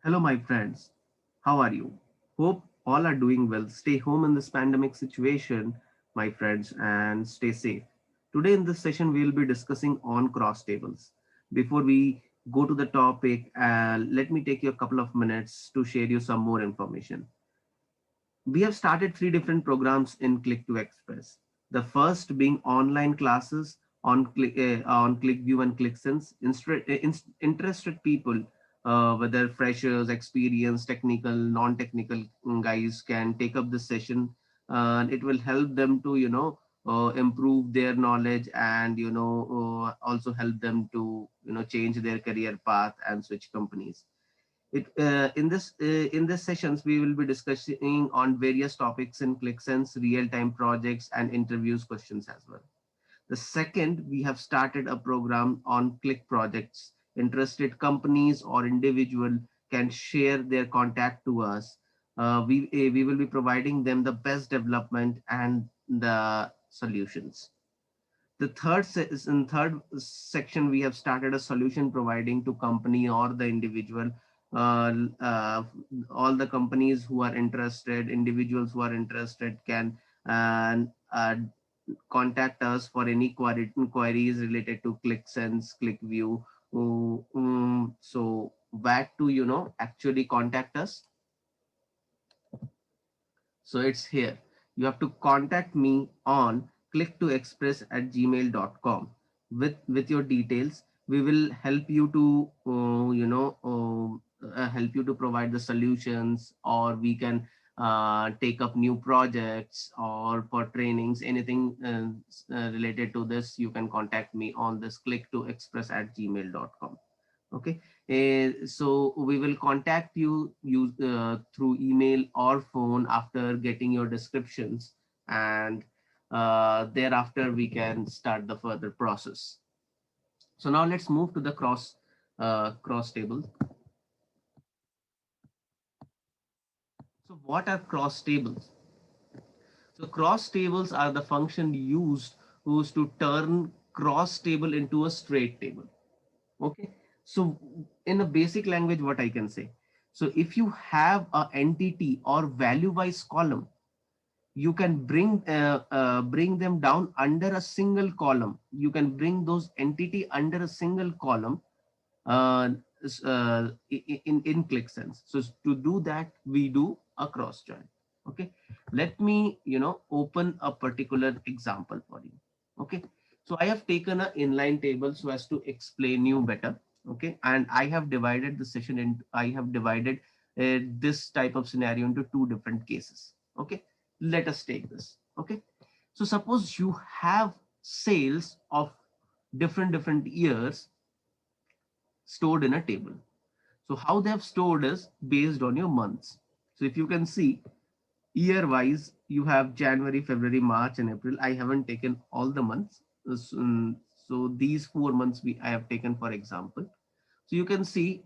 Hello, my friends. How are you? Hope all are doing well. Stay home in this pandemic situation, my friends, and stay safe. Today, in this session, we will be discussing on cross tables. Before we go to the topic, let me take you a couple of minutes to share you some more information. We have started three different programs in Click to Express. The first being online classes on ClickView and ClickSense. Interested people, whether freshers, experienced, technical, non-technical guys, can take up this session. And it will help them to improve their knowledge and also help them to change their career path and switch companies. In this sessions we will be discussing on various topics in ClickSense, real-time projects and interviews questions as well. The second, we have started a program on Click projects. Interested companies or individual can share their contact to us. We will be providing them the best development and the solutions. The third section, we have started a solution providing to company or the individual. uh, uh, all the companies who are interested, individuals who are interested can contact us for any queries related to ClickSense, ClickView. So back to actually contact us. So it's here. You have to contact me on click2express@gmail.com with your details. We will help you to help you to provide the solutions, or we can take up new projects or for trainings, anything related to this. You can contact me on this click2express@gmail.com. Okay. So we will contact you through email or phone after getting your descriptions, and thereafter we can start the further process. So now let's move to the cross table. So what are cross tables? So cross tables are the function used to turn cross table into a straight table. Okay. So in a basic language, what I can say, so if you have a entity or value wise column, you can bring them down under a single column. You can bring those entity under a single column uh, in ClickSense. So to do that, we do a cross join. Okay. Let me open a particular example for you. Okay. So I have taken an inline table so as to explain you better. Okay. And I have divided the session into, I have divided this type of scenario into two different cases. Okay. Let us take this. Okay. So suppose you have sales of different years stored in a table. So how they have stored is based on your months. So if you can see, year wise, you have January, February, March, and April. I haven't taken all the months. So these 4 months I have taken for example. So you can see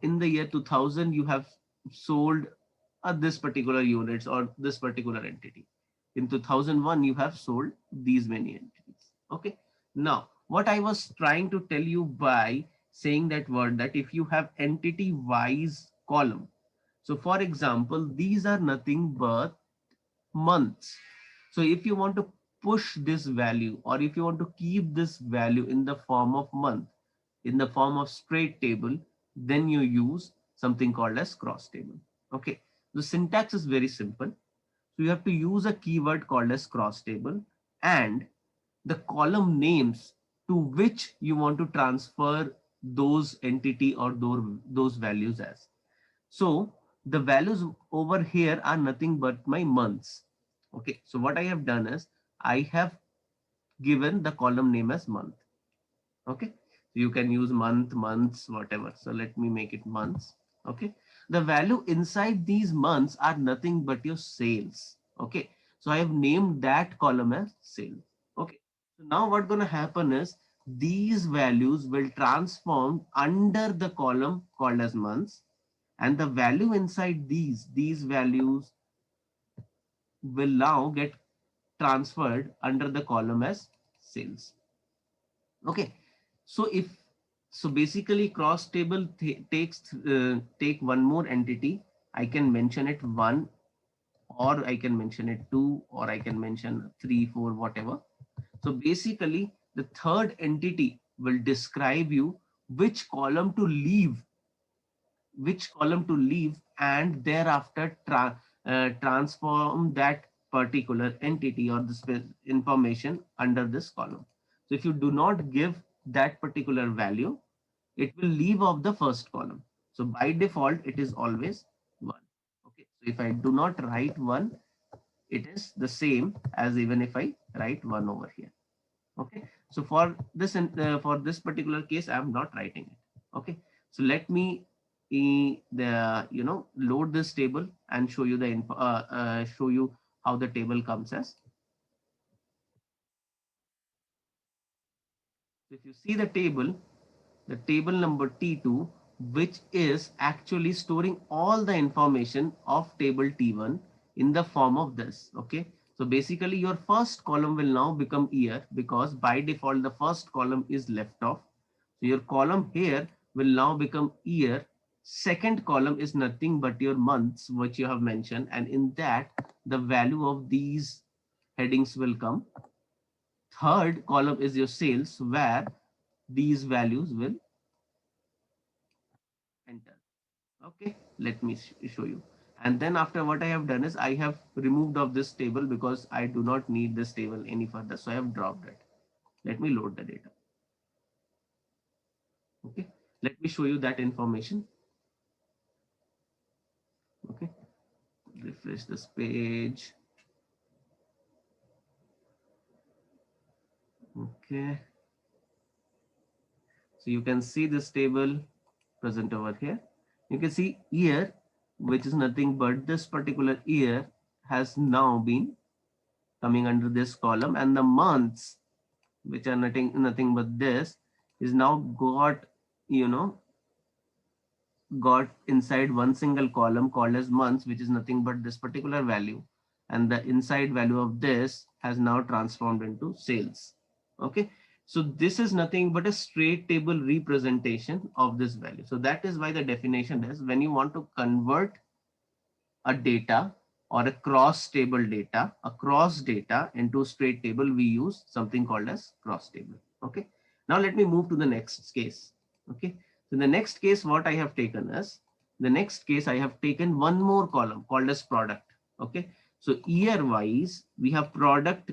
in the year 2000, you have sold this particular units or this particular entity. In 2001, you have sold these many entities. Okay. Now, what I was trying to tell you by saying that word, that if you have entity wise column, so for example, these are nothing but months. So if you want to push this value, or if you want to keep this value in the form of month, in the form of straight table, then you use something called as cross table. Okay. The syntax is very simple. So you have to use a keyword called as cross table and the column names to which you want to transfer those entity or those values as. So the values over here are nothing but my months. Okay. So what I have done is I have given the column name as month. Okay. So you can use month, months, whatever. So let me make it months. Okay. The value inside these months are nothing but your sales. Okay. So I have named that column as sales. Okay. So now what's going to happen is these values will transform under the column called as months, and the value inside these values will now get transferred under the column as sales. Okay. So if So basically cross table takes take one more entity. I can mention it one, or I can mention it two, or I can mention three, four, whatever. So basically the third entity will describe you which column to leave, and thereafter transform that particular entity or the information under this column. So if you do not give that particular value, it will leave off the first column. So by default, it is always 1. Okay. So if I do not write 1, it is the same as even if I write 1 over here. Okay. So for this particular case, I am not writing it. Okay. So let me load this table and show you the info, show you how the table comes as. So if you see the table number T2, which is actually storing all the information of table T1 in the form of this. Okay. So basically your first column will now become year, because by default the first column is left off. So your column here will now become year. Second column is nothing but your months, which you have mentioned. And in that, the value of these headings will come. Third column is your sales, where these values will enter. Okay, let me show you. And then after, what I have done is I have removed of this table because I do not need this table any further. So I have dropped it. Let me load the data. Okay, let me show you that information. Okay, refresh this page. Okay, so you can see this table present over here. You can see year, which is nothing but this particular year, has now been coming under this column, and the months, which are nothing but this, is now got inside one single column called as months, which is nothing but this particular value, and the inside value of this has now transformed into sales. Okay, so this is nothing but a straight table representation of this value. So that is why the definition is, when you want to convert a data or a cross data into straight table, we use something called as cross table. Okay, now let me move to the next case. Okay, so the next case, what I have taken is, the next case I have taken one more column called as product. Okay, so year wise, we have product,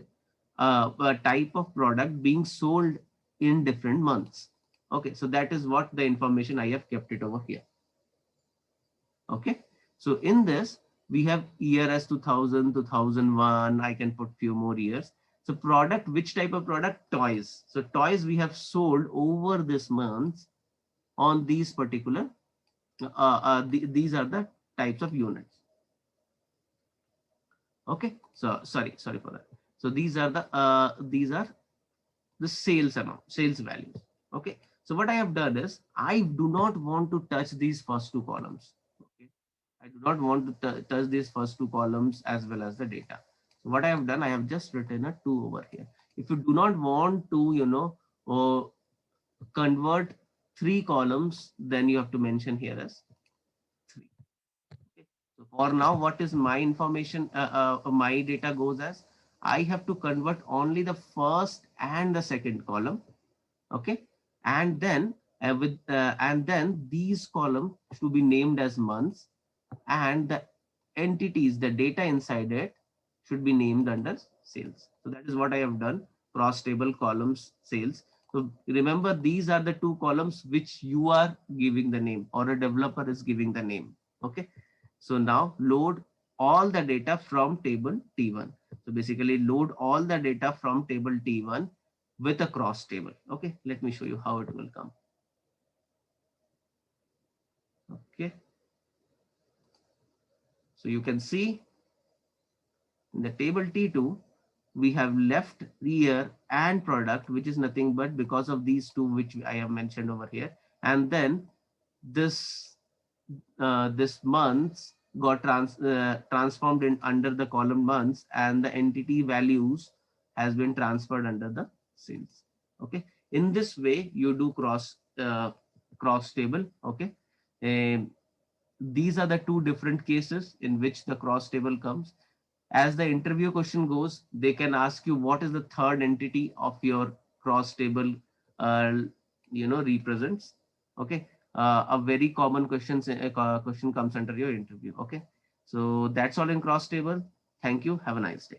a type of product being sold in different months. Okay, so that is what the information I have kept it over here. Okay, so in this we have year as 2000, 2001. I can put few more years. So product, which type of product? Toys. So toys we have sold over this month on these particular, these are the types of units. Okay, so sorry for that. So these are the sales amount, sales values. Okay, so what I have done is, I do not want to touch these first two columns. Okay, I do not want to touch these first two columns as well as the data. So what I have done, I have just written a 2 over here. If you do not want to convert 3 columns, then you have to mention here as 3. Okay. So for now, what is my information, my data goes as, I have to convert only the first and the second column. Okay, and then these columns should be named as months, and the entities, the data inside it, should be named under sales. So that is what I have done. Cross table columns sales. So remember, these are the two columns which you are giving the name, or a developer is giving the name. Okay, so now load all the data from table T1. So basically load all the data from table T1 with a cross table. Okay, let me show you how it will come. Okay, so you can see in the table T2, we have left year and product, which is nothing but because of these two which I have mentioned over here. And then this this months got transformed in under the column months, and the entity values has been transferred under the sales. Okay, in this way you do cross uh, cross table. Okay. Um, these are the two different cases in which the cross table comes. As the interview question goes, they can ask you what is the third entity of your cross table, uh, represents. Okay. A very common question comes under your interview. Okay. So that's all in cross table. Thank you. Have a nice day.